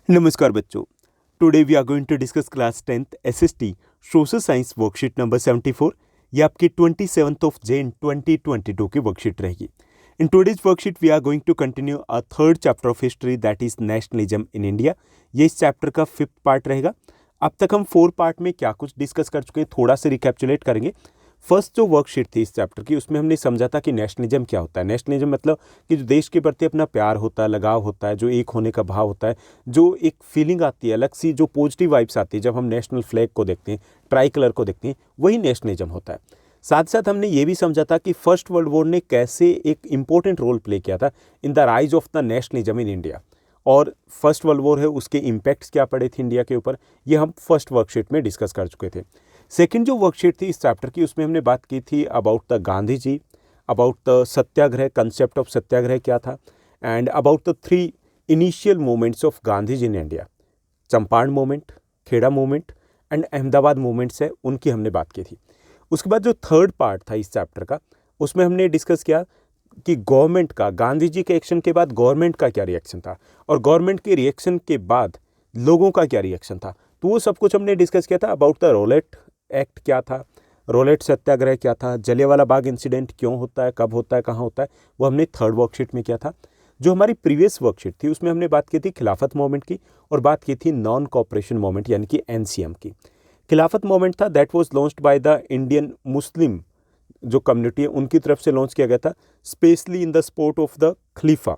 नमस्कार बच्चों। Today we are going to discuss class 10th SST social science worksheet number 74। ये आपकी 27th of Jain 2022 की वर्कशीट रहेगी। In today's worksheet we are going to continue a third chapter of history that is nationalism in India. ये इस chapter का 5th part रहेगा। अब तक हम 4 पार्ट में क्या कुछ डिस्कस कर चुके हैं, थोड़ा सा रिकैप्चुलेट करेंगे। फर्स्ट जो वर्कशीट थी इस चैप्टर की, उसमें हमने समझा था कि नेशनलिज्म क्या होता है। नेशनलिज्म मतलब कि जो देश के प्रति अपना प्यार होता है, लगाव होता है, जो एक होने का भाव होता है, जो एक फीलिंग आती है अलग सी, जो पॉजिटिव वाइब्स आती है जब हम नेशनल फ्लैग को देखते हैं, ट्राई कलर को देखते हैं, वही नेशनलिज्म होता है। साथ साथ हमने ये भी समझा था कि फर्स्ट वर्ल्ड वॉर ने कैसे एक इंपॉर्टेंट रोल प्ले किया था in the rise of the nationalism in India, और फर्स्ट वर्ल्ड वॉर है उसके इम्पैक्ट्स क्या पड़े थे इंडिया के ऊपर, ये हम फर्स्ट वर्कशीट में डिस्कस कर चुके थे। सेकंड जो वर्कशीट थी इस चैप्टर की, उसमें हमने बात की थी about the Gandhi ji, about the satyagraha, concept of satyagraha क्या था, and about the 3 initial movements of Gandhi ji in India. Champaran movement, Kheda movement and Ahmedabad movements है, उनकी हमने बात की थी। उसके बाद जो थर्ड पार्ट था इस चैप्टर का, उसमें हमने डिस्कस किया कि गवर्नमेंट का, गांधी जी के एक्शन के बाद गवर्नमेंट का क्या रिएक्शन था, और गवर्नमेंट के रिएक्शन के बाद लोगों का क्या रिएक्शन था। तो वो सब कुछ हमने डिस्कस किया था। अबाउट द रोलेट एक्ट क्या था, रोलेट सत्याग्रह क्या था, जलियांवाला बाग इंसिडेंट क्यों होता है, कब होता है, कहाँ होता है, वो हमने थर्ड वर्कशीट में किया था। जो हमारी प्रीवियस वर्कशीट थी उसमें हमने बात की थी खिलाफत मूवमेंट की, और बात की थी नॉन कॉपरेशन मूवमेंट यानी कि एनसीएम की। खिलाफत मूवमेंट था that was launched by the Indian Muslim जो कम्युनिटी है उनकी तरफ से लॉन्च किया गया था, specially in the support of the khalifa.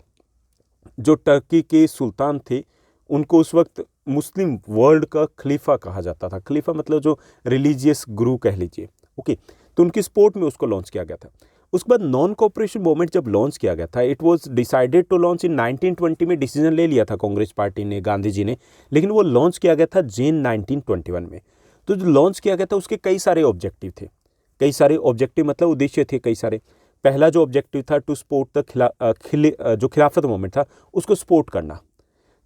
जो टर्की के सुल्तान थे उनको उस वक्त मुस्लिम वर्ल्ड का खलीफा कहा जाता था। खलीफा मतलब जो रिलीजियस गुरु कह लीजिए, ओके। तो उनकी सपोर्ट में उसको लॉन्च किया गया था। उसके बाद नॉन कॉपरेशन मूवमेंट जब लॉन्च किया गया था, it was decided to launch in 1920 में, डिसीजन ले लिया था कांग्रेस पार्टी ने, गांधी जी ने, लेकिन वो लॉन्च किया गया था जैन 1921 में। तो जो लॉन्च किया गया था उसके कई सारे ऑब्जेक्टिव थे, कई सारे ऑब्जेक्टिव मतलब उद्देश्य थे कई सारे। पहला जो ऑब्जेक्टिव था टू सपोर्ट द जो खिलाफत मूवमेंट था उसको सपोर्ट करना।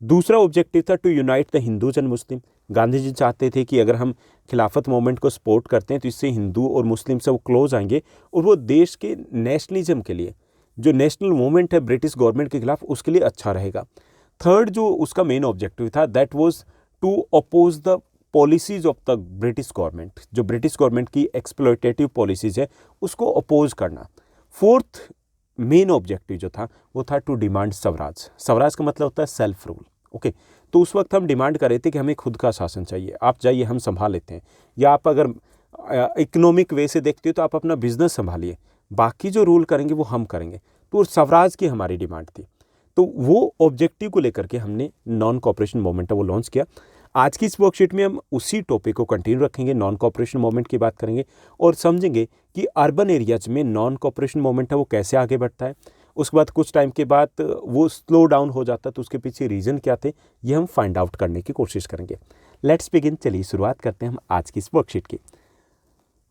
दूसरा ऑब्जेक्टिव था to unite the Hindus and Muslim. Gandhi ji चाहते थे कि अगर हम खिलाफत मूवमेंट को सपोर्ट करते हैं तो इससे हिंदू और मुस्लिम सब क्लोज आएंगे, और वो देश के नेशनलिज्म के लिए, जो नेशनल मूवमेंट है ब्रिटिश गवर्नमेंट के खिलाफ, उसके लिए अच्छा रहेगा। थर्ड जो उसका मेन ऑब्जेक्टिव था that was to oppose the policies of the British government, जो ब्रिटिश गवर्नमेंट की एक्सप्लॉयटेटिव पॉलिसीज है उसको अपोज करना। फोर्थ मेन ऑब्जेक्टिव जो था वो था टू डिमांड स्वराज। स्वराज का मतलब होता है सेल्फ रूल, ओके। तो उस वक्त हम डिमांड कर रहे थे कि हमें खुद का शासन चाहिए, आप जाइए हम संभाल लेते हैं, या आप अगर इकोनॉमिक वे से देखते हो तो आप अपना बिजनेस संभालिए, बाकी जो रूल करेंगे वो हम करेंगे। तो स्वराज की हमारी डिमांड थी। तो वो ऑब्जेक्टिव को लेकर के हमने नॉन कॉपरेशन मूवमेंट वो लॉन्च किया। आज की इस वर्कशीट में हम उसी टॉपिक को कंटिन्यू रखेंगे, नॉन कॉपरेशन मूवमेंट की बात करेंगे और समझेंगे कि अर्बन एरियाज में नॉन कॉपरेशन मूवमेंट है वो कैसे आगे बढ़ता है। उसके बाद कुछ टाइम के बाद वो स्लो डाउन हो जाता है, तो उसके पीछे रीज़न क्या थे ये हम फाइंड आउट करने की कोशिश करेंगे। लेट्स बिगिन, चलिए शुरुआत करते हैं हम आज की इस वर्कशीट की।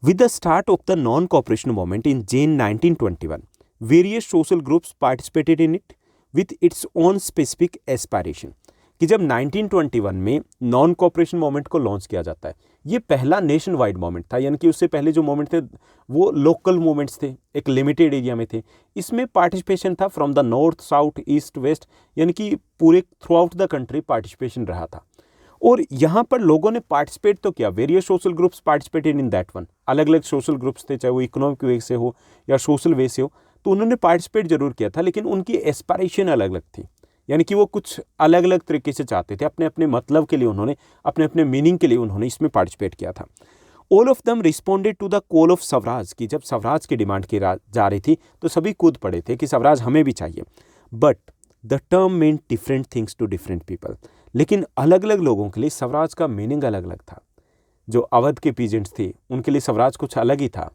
With the start of the non cooperation movement in Jain 1921, various social groups participated in it with its own specific aspiration. कि जब 1921 में नॉन कॉपरेशन मूवमेंट को लॉन्च किया जाता है, ये पहला नेशन वाइड मूवमेंट था, यानी कि उससे पहले जो मूवमेंट थे वो लोकल मूवमेंट्स थे, एक लिमिटेड एरिया में थे। इसमें पार्टिसिपेशन था from the north, south, east, west, यानी कि पूरे throughout the country participation रहा था। और यहाँ पर लोगों ने पार्टिसिपेट तो किया, various social groups participated in that one. अलग अलग सोशल ग्रुप्स थे, चाहे वो इकोनॉमिक वे से हो या सोशल वे से हो, तो उन्होंने पार्टिसिपेट जरूर किया था, लेकिन उनकी एस्पायरेशन अलग अलग थी, यानी कि वो कुछ अलग अलग तरीके से चाहते थे, अपने अपने मतलब के लिए उन्होंने, अपने अपने मीनिंग के लिए उन्होंने इसमें पार्टिसिपेट किया था। All of them responded to the call of Swaraj, की जब स्वराज की डिमांड की जा रही थी तो सभी कूद पड़े थे कि स्वराज हमें भी चाहिए। But the term mean different things to different people, लेकिन अलग अलग लोगों के लिए स्वराज का मीनिंग अलग अलग था। जो अवध के पीजेंट्स थे उनके लिए स्वराज कुछ अलग ही था,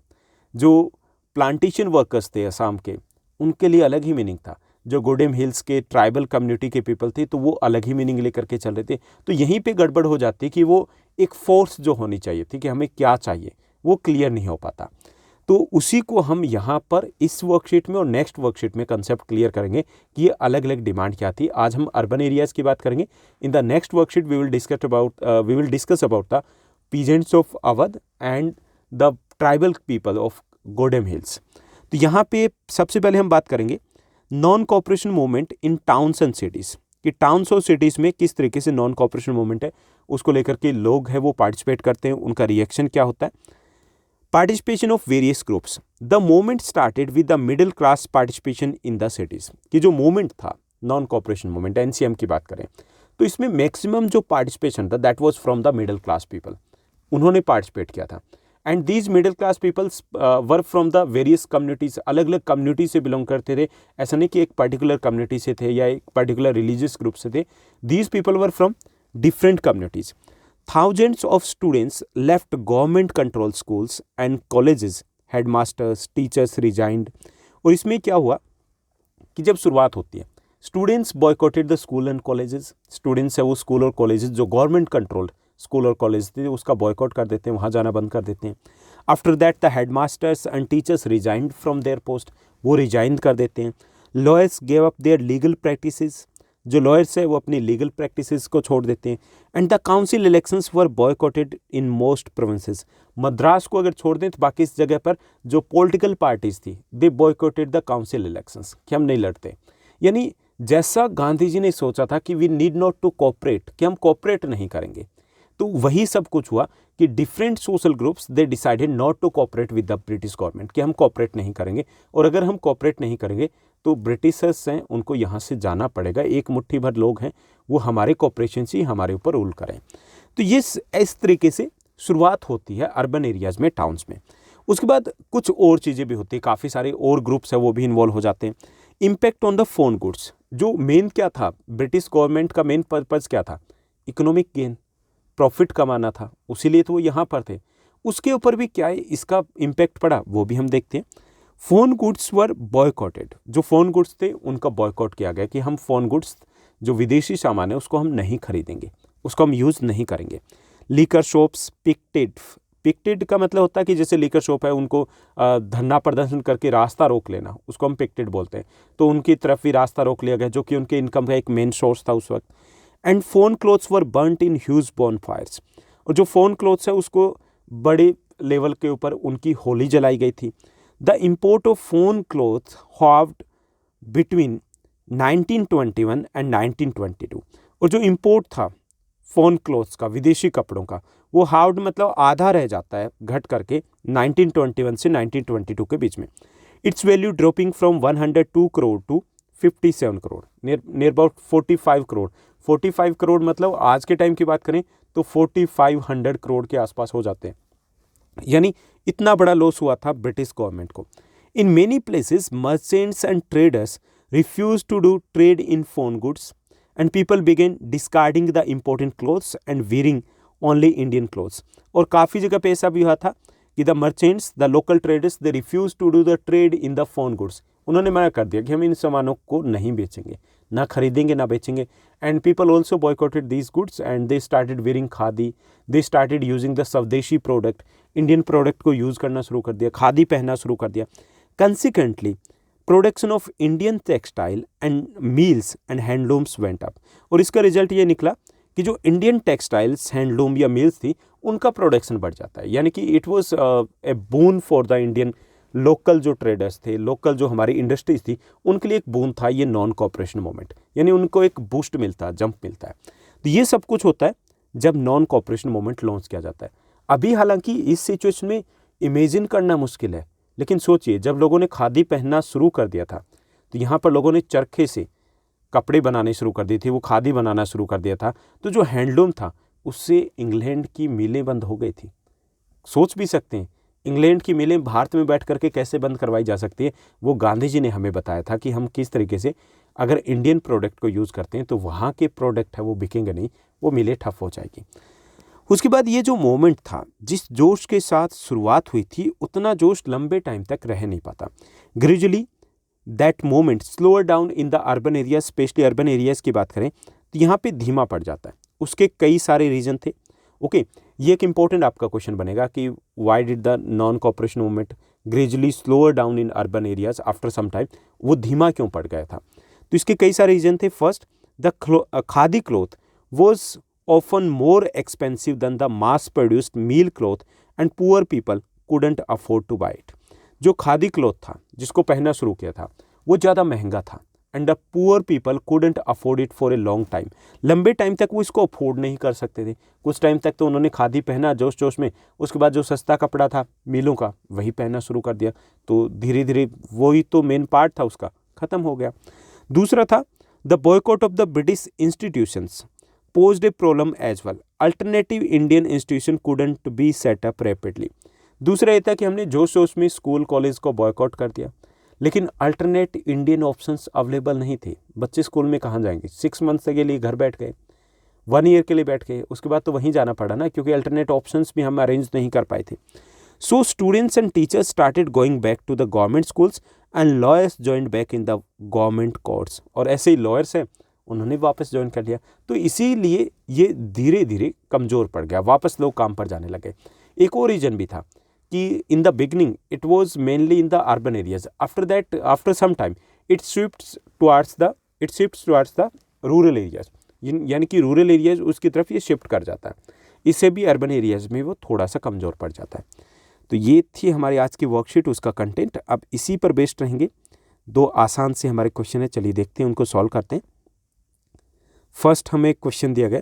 जो प्लांटेशन वर्कर्स थे असम के उनके लिए अलग ही मीनिंग था, जो गोडेम हिल्स के ट्राइबल कम्युनिटी के पीपल थे तो वो अलग ही मीनिंग लेकर के चल रहे थे। तो यहीं पे गड़बड़ हो जाती कि वो एक फोर्स जो होनी चाहिए थी कि हमें क्या चाहिए वो क्लियर नहीं हो पाता। तो उसी को हम यहाँ पर इस वर्कशीट में और नेक्स्ट वर्कशीट में कंसेप्ट क्लियर करेंगे कि ये अलग अलग डिमांड क्या थी। आज हम अर्बन एरियाज की बात करेंगे। In the next worksheet we will discuss about the peasants of Awadh and the tribal people of Gudem hills. तो यहाँ पे सबसे पहले हम बात करेंगे non cooperation movement in towns and cities. कि टाउन्स और सिटीज़ में किस तरीके से नॉन कॉपरेशन मूवमेंट है उसको लेकर के लोग हैं वो पार्टिसिपेट करते हैं, उनका रिएक्शन क्या होता है। Participation of various groups, the movement started with the middle class participation in the cities. कि जो मूवमेंट था नॉन कॉपरेशन मूवमेंट, एनसीएम की बात करें तो इसमें मैक्सिमम जो पार्टिसिपेशन था that was from the middle class people, उन्होंने पार्टिसिपेट किया था। And these middle class peoples were from the various communities, अलग अलग कम्युनिटी से बिलोंग करते थे। ऐसा नहीं कि एक पर्टिकुलर कम्युनिटी से थे या एक पर्टिकुलर रिलीजियस ग्रुप से थे। These people were from different communities. Thousands of students left government controlled schools and colleges, headmasters, teachers resigned। और इसमें क्या हुआ कि जब शुरुआत होती है, students boycotted the school and colleges. Students है वो स्कूल और कॉलेजेस जो गवर्नमेंट कंट्रोल्ड स्कूल और कॉलेज थे उसका बॉयकॉट कर देते हैं, वहाँ जाना बंद कर देते हैं। After that the headmasters and teachers resigned from their post, वो रिजाइन कर देते हैं। Lawyers gave up their legal practices, जो लॉयर्स है वो अपनी लीगल प्रैक्टिसेस को छोड़ देते हैं। And the council elections were boycotted in most provinces. Madras को अगर छोड़ दें तो बाकी इस जगह पर जो पॉलिटिकल पार्टीज थी दे बॉयकॉटेड द काउंसिल इलेक्शंस, कि हम नहीं लड़ते। यानी जैसा गांधी जी ने सोचा था कि we need not to cooperate, कि हम कोऑपरेट नहीं करेंगे, तो वही सब कुछ हुआ कि different social groups they decided not to cooperate with the British government, कि हम कोऑपरेट नहीं करेंगे। और अगर हम कोऑपरेट नहीं करेंगे तो ब्रिटिशर्स हैं उनको यहाँ से जाना पड़ेगा, एक मुट्ठी भर लोग हैं वो हमारे कोऑपरेशन से ही हमारे ऊपर रूल करें। तो ये इस तरीके से शुरुआत होती है अर्बन एरियाज़ में, टाउन्स में। उसके बाद कुछ और चीज़ें भी होती हैं, काफ़ी सारे और ग्रुप्स हैं वो भी इन्वॉल्व हो जाते हैं। Impact on the foreign goods, जो मेन क्या था, ब्रिटिश गवर्नमेंट का मेन पर्पज़ क्या था, इकोनॉमिक गेन, प्रॉफिट कमाना था, उसीलिए तो वो यहाँ पर थे। उसके ऊपर भी क्या है इसका इम्पैक्ट पड़ा वो भी हम देखते हैं। फ़ोन गुड्स वर बॉयकॉटेड, जो फ़ोन गुड्स थे उनका बॉयकॉट किया गया कि हम फ़ोन गुड्स जो विदेशी सामान है उसको हम नहीं खरीदेंगे, उसको हम यूज़ नहीं करेंगे। लीकर शॉप्स पिकेटेड, पिकेटेड का मतलब होता है कि जैसे लीकर शॉप है उनको धरना प्रदर्शन करके रास्ता रोक लेना, उसको हम पिकेटेड बोलते हैं। तो उनकी तरफ भी रास्ता रोक लिया गया जो कि उनके इनकम का एक मेन सोर्स था उस वक्त। And foreign clothes were burnt in huge bonfires, और जो फ़ोन क्लोथ्स है उसको बड़े लेवल के ऊपर उनकी होली जलाई गई थी। The import of foreign clothes halved between 1921 and 1922, और जो इम्पोर्ट था फ़ोन क्लोथ्स का, विदेशी कपड़ों का, वो हाल्व्ड मतलब आधा रह जाता है घट करके 1921 से 1922 के बीच में। It's value dropping from 102 crore to 57 crore, near about 45 crore. 45 crore मतलब आज के टाइम की बात करें तो 4500 करोड़ के आसपास हो जाते हैं। यानी इतना बड़ा लॉस हुआ था ब्रिटिश गवर्नमेंट को। In many places merchants and traders refuse to do trade in foreign goods and people began discarding the important clothes and wearing only Indian clothes. और काफ़ी जगह पे ऐसा भी हुआ था कि the merchants, the local traders, they refuse to do the trade in the foreign goods. उन्होंने मना कर दिया कि हम इन सामानों को नहीं बेचेंगे, ना खरीदेंगे ना बेचेंगे। And people also boycotted these goods and they started wearing khadi, they started using the स्वदेशी प्रोडक्ट, इंडियन प्रोडक्ट को यूज़ करना शुरू कर दिया, खादी पहनना शुरू कर दिया। Consequently production of Indian textile and meals and handlooms went up, और इसका रिजल्ट ये निकला कि जो इंडियन टेक्सटाइल्स, हैंडलूम या मिल्स थी उनका प्रोडक्शन बढ़ जाता है। यानी कि it was a boon for the Indian local जो ट्रेडर्स थे, लोकल जो हमारी इंडस्ट्रीज थी, उनके लिए एक बून था ये नॉन कॉपरेशन मूवमेंट, यानी उनको एक बूस्ट मिलता है, जंप मिलता है। तो ये सब कुछ होता है जब नॉन कॉपरेशन मूवमेंट लॉन्च किया जाता है। अभी हालांकि इस सिचुएशन में इमेजिन करना मुश्किल है, लेकिन सोचिए जब लोगों ने खादी पहनना शुरू कर दिया था तो यहाँ पर लोगों ने चरखे से कपड़े बनाने शुरू कर दिए थे, वो खादी बनाना शुरू कर दिया था। तो जो हैंडलूम था उससे इंग्लैंड की मिलें बंद हो गई थी। सोच भी सकते हैं इंग्लैंड की मिलें भारत में बैठ करके कैसे बंद करवाई जा सकती है। वो गांधी जी ने हमें बताया था कि हम किस तरीके से अगर इंडियन प्रोडक्ट को यूज़ करते हैं तो वहाँ के प्रोडक्ट है वो बिकेंगे नहीं, वो मिलें ठप हो जाएगी। उसके बाद ये जो मोमेंट था, जिस जोश के साथ शुरुआत हुई थी उतना जोश लंबे टाइम तक रह नहीं पाता। Gradually that moment slower down in the urban areas, specially urban areas की बात करें तो यहाँ पे धीमा पड़ जाता है। उसके कई सारे रीज़न थे। ओके, ये एक इंपॉर्टेंट आपका क्वेश्चन बनेगा कि why did the non cooperation movement gradually slower down in urban areas after some time, वो धीमा क्यों पड़ गया था। तो इसके कई सारे रीज़न थे। First, the khadi cloth was often more expensive than the mass produced meal cloth and poor people couldn't afford to buy it। जो खादी क्लॉथ था जिसको पहनना शुरू किया था वो ज़्यादा महंगा था and the poor people couldn't afford it for a long time. लंबे टाइम तक वो इसको अफोर्ड नहीं कर सकते थे। कुछ टाइम तक तो उन्होंने खादी पहना जोश जोश में, उसके बाद जो सस्ता कपड़ा था मिलों का वही पहनना शुरू कर दिया, तो धीरे धीरे वही तो मेन पार्ट था उसका ख़त्म हो गया। दूसरा था the boycott of the British institutions posed a problem as well. Alternative Indian institution couldn't be set up rapidly. दूसरा ये था कि हमने जोश जोश में स्कूल कॉलेज को बॉयकॉट कर दिया, लेकिन अल्टरनेट इंडियन ऑप्शंस अवेलेबल नहीं थे। बच्चे स्कूल में कहाँ जाएंगे? 6 मंथ्स के लिए घर बैठ गए, 1 ईयर के लिए बैठ गए, उसके बाद तो वहीं जाना पड़ा ना, क्योंकि अल्टरनेट ऑप्शंस भी हम अरेंज नहीं कर पाए थे। So students and teachers started going back to the government schools and lawyers joined back in the government courts. और ऐसे ही लॉयर्स हैं, उन्होंने वापस ज्वाइन कर लिया, तो इसीलिए ये धीरे धीरे कमज़ोर पड़ गया, वापस लोग काम पर जाने लगे। एक और रीज़न भी था कि in the beginning it was mainly in the urban areas, after that after some time it shifts towards the rural areas, यानी कि रूरल एरियाज उसकी तरफ ये शिफ्ट कर जाता है, इससे भी अर्बन एरियाज में वो थोड़ा सा कमज़ोर पड़ जाता है। तो ये थी हमारी आज की वर्कशीट, उसका कंटेंट। अब इसी पर बेस्ड रहेंगे। 2 आसान से हमारे क्वेश्चन है, चलिए देखते हैं, उनको सॉल्व करते हैं। फर्स्ट हमें क्वेश्चन दिया गया,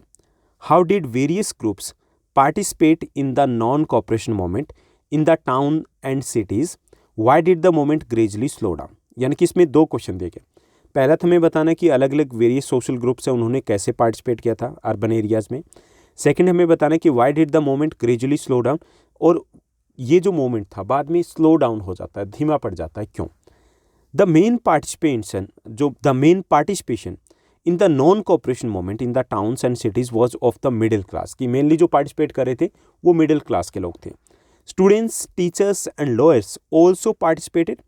how did various groups participate in the non cooperation movement in the town and cities, why did the movement gradually slow down. यानी कि इसमें 2 क्वेश्चन दिए गए। पहला तो हमें बताना कि अलग अलग वेरियस सोशल ग्रुप्स हैं, उन्होंने कैसे पार्टिसिपेट किया था अर्बन एरियाज़ में। सेकंड हमें बताना कि why did the movement gradually slow down, और ये जो मूवमेंट था बाद में स्लो डाउन हो जाता है, धीमा पड़ जाता है, क्यों। The main participation in the non cooperation movement in the towns and cities was of the middle class, कि मेनली जो पार्टिसिपेट कर रहे थे वो मिडिल क्लास के लोग थे। Students, teachers and lawyers also participated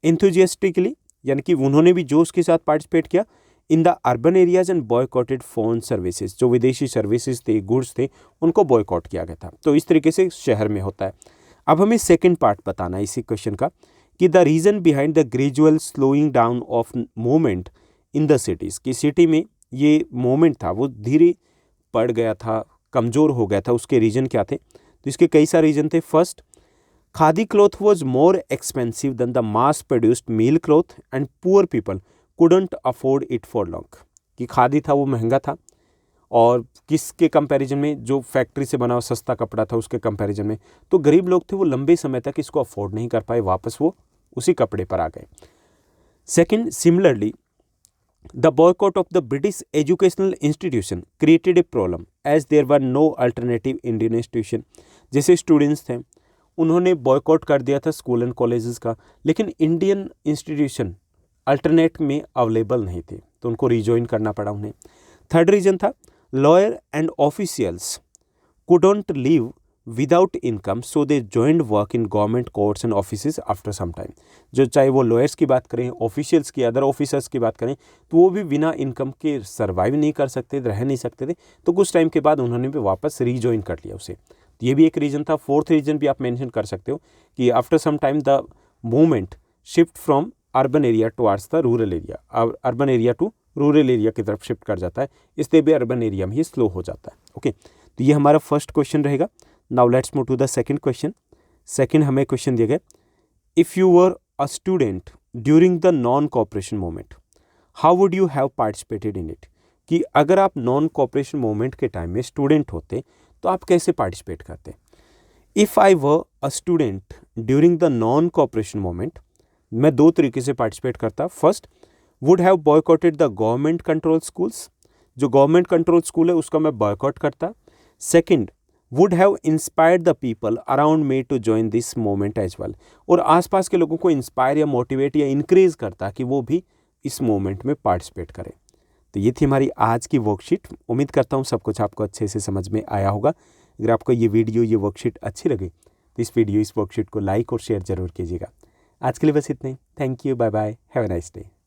enthusiastically, यानी कि उन्होंने भी जोश के साथ पार्टिसिपेट किया इन the urban areas and boycotted foreign services, जो विदेशी सर्विसेज थे, गुड्स थे, उनको बॉयकॉट किया गया था। तो इस तरीके से शहर में होता है। अब हमें सेकेंड पार्ट बताना है इसी क्वेश्चन का, कि the reason behind the gradual slowing down of movement in the cities, कि सिटी में ये मोमेंट था वो धीरे पड़ गया था, कमज़ोर हो गया था, उसके रीज़न क्या थे। तो इसके कई सारे रीज़न थे। First, khadi cloth was more expensive than the mass produced mill cloth and poor people couldn't afford it for long, कि खादी था वो महंगा था, और किसके कंपैरिजन में, जो फैक्ट्री से बना हुआ सस्ता कपड़ा था उसके कंपैरिजन में, तो गरीब लोग थे वो लंबे समय तक इसको अफोर्ड नहीं कर पाए, वापस वो उसी कपड़े पर आ गए। Second, similarly the boycott of the British educational institution created a problem as there were no alternative Indian institution। जैसे स्टूडेंट्स थे उन्होंने बॉयकॉट कर दिया था स्कूल एंड कॉलेजेस का, लेकिन इंडियन इंस्टीट्यूशन अल्टरनेट में अवेलेबल नहीं थे, तो उनको रिजॉइन करना पड़ा उन्हें। थर्ड रीजन था, lawyer and officials couldn't live without income, so they joined work in government courts and offices after some time। जो चाहे वो लॉयर्स की बात करें, ऑफिशियल्स की, अदर ऑफिसर्स की बात करें, तो वो भी बिना इनकम के सर्वाइव नहीं कर सकते, रह नहीं सकते थे, तो कुछ टाइम के बाद उन्होंने भी वापस रीजॉइन कर लिया उसे। तो ये भी एक रीज़न था। फोर्थ रीज़न भी आप मेंशन कर सकते हो कि after some time the movement shift from urban area towards the rural area, urban area to rural area की तरफ शिफ्ट कर जाता है, इसलिए भी अर्बन एरिया में ही स्लो हो जाता है। ओके, तो ये हमारा फर्स्ट क्वेश्चन रहेगा। Now let's move to the second question. Second हमें क्वेश्चन दिया गया, if you were a student during the non cooperation movement, how would you have participated in it, कि अगर आप नॉन कॉपरेशन मूवमेंट के time में student होते तो आप कैसे पार्टिसिपेट करते। If I were a student during the non cooperation movement, मैं 2 तरीके से पार्टिसिपेट करता। First, would have boycotted the government control schools, जो गवर्नमेंट कंट्रोल स्कूल है उसका मैं बॉयकॉट करता। Second, would have inspired the people around me to join this movement as well, और आसपास के लोगों को इंस्पायर या मोटिवेट या इंक्रेज करता कि वो भी इस मूवमेंट में पार्टिसिपेट करें। तो ये थी हमारी आज की वर्कशीट। उम्मीद करता हूँ सब कुछ आपको अच्छे से समझ में आया होगा। अगर आपको ये वीडियो, ये वर्कशीट अच्छी लगे तो इस वर्कशीट को लाइक और शेयर जरूर कीजिएगा। आज के लिए बस इतना ही। Thank you, bye bye, have a nice day.